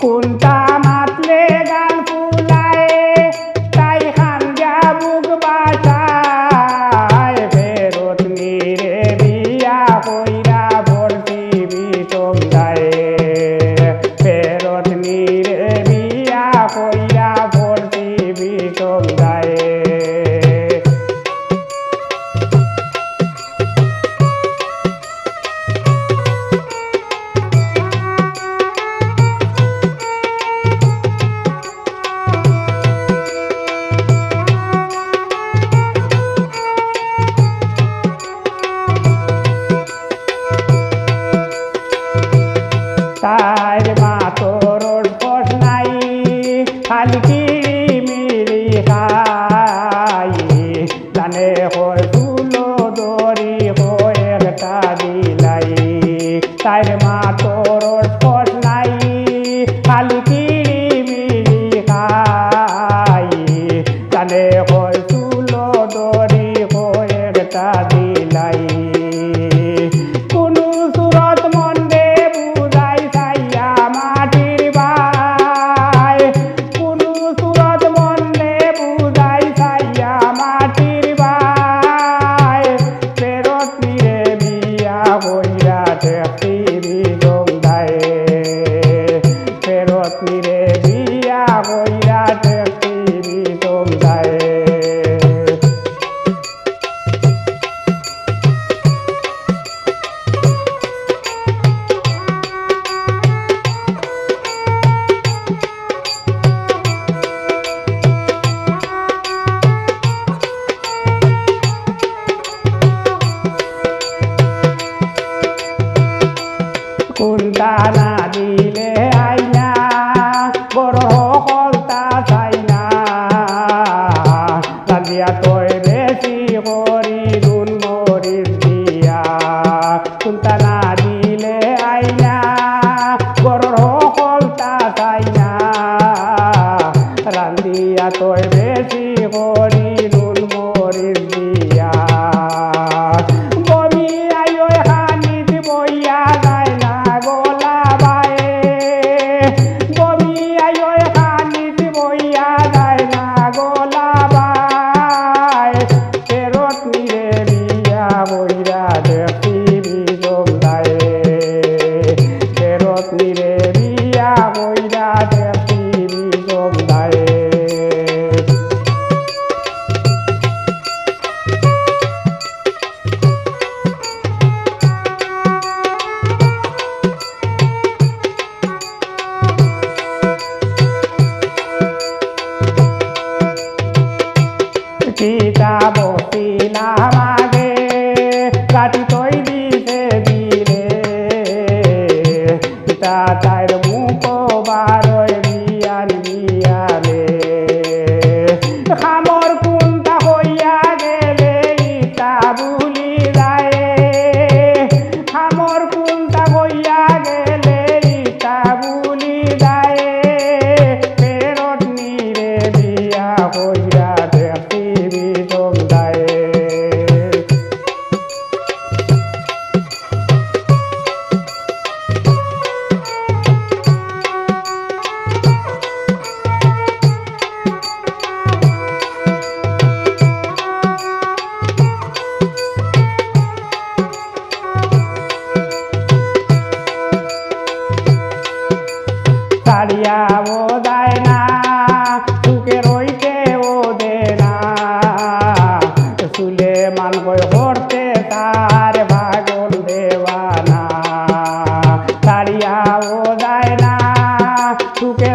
কোনটা মাতলে গাল ফুলায় তাই খানজা বুক বাসায় ফেরত নিরে বিয়া কইরা ভর্তি বিতম যায় ফেরত নিরে বিয়া কইরা ভর্তি বিতম যায় তার মা তোর ফস নাই খালি কিড়িমিড়ি খাই জানে হয় তুলো দড়ি হয় একটা দিলাই তার মা তোর ফস নাই খালি কিড়িমিড়ি খাই জানে হয় তুলো দড়ি হয় একটা দিলাই কোনটা না দিলে আইনা বড় হলতা চাই না রাজিয়া তৈ বেশি করি নুন মরিচ দিয়া কোনটা না দিলে আইনা বড় হলতা চাই না রান্দিয়া তৈ বেশি করি নুন মরিচ দিয়া বমি আইও হানিত বইয়া যায় না গোলা বায়ে বমি আইও হানিত বইয়া যায় না গোলা বায় ফেরত নিরে বিয়া বইরা দেখি বিজম যায় ফেরত নিরে বিয়া বইরা দেখি বিজম যায় পিতা বসিলাম আগে কাটি তৈ দিতে দিলে পিতা তাইর মুখ বারয় বিয়ান বিয়ালে খামর কোনটা হইয়া গেলে ইটা ভুলি যায় খামর কোনটা হইয়া গেলে ইটা ভুলি যায় ফেরত নিরে বিয়া হইয়া দেখি বিজম যায় ছাড়িয়া ও যায় না সুখে রইতে ও দে না চুলে মানবই হরতে তার ভাগল দেওয়ানা ছাড়িয়া ও যায় না সুখে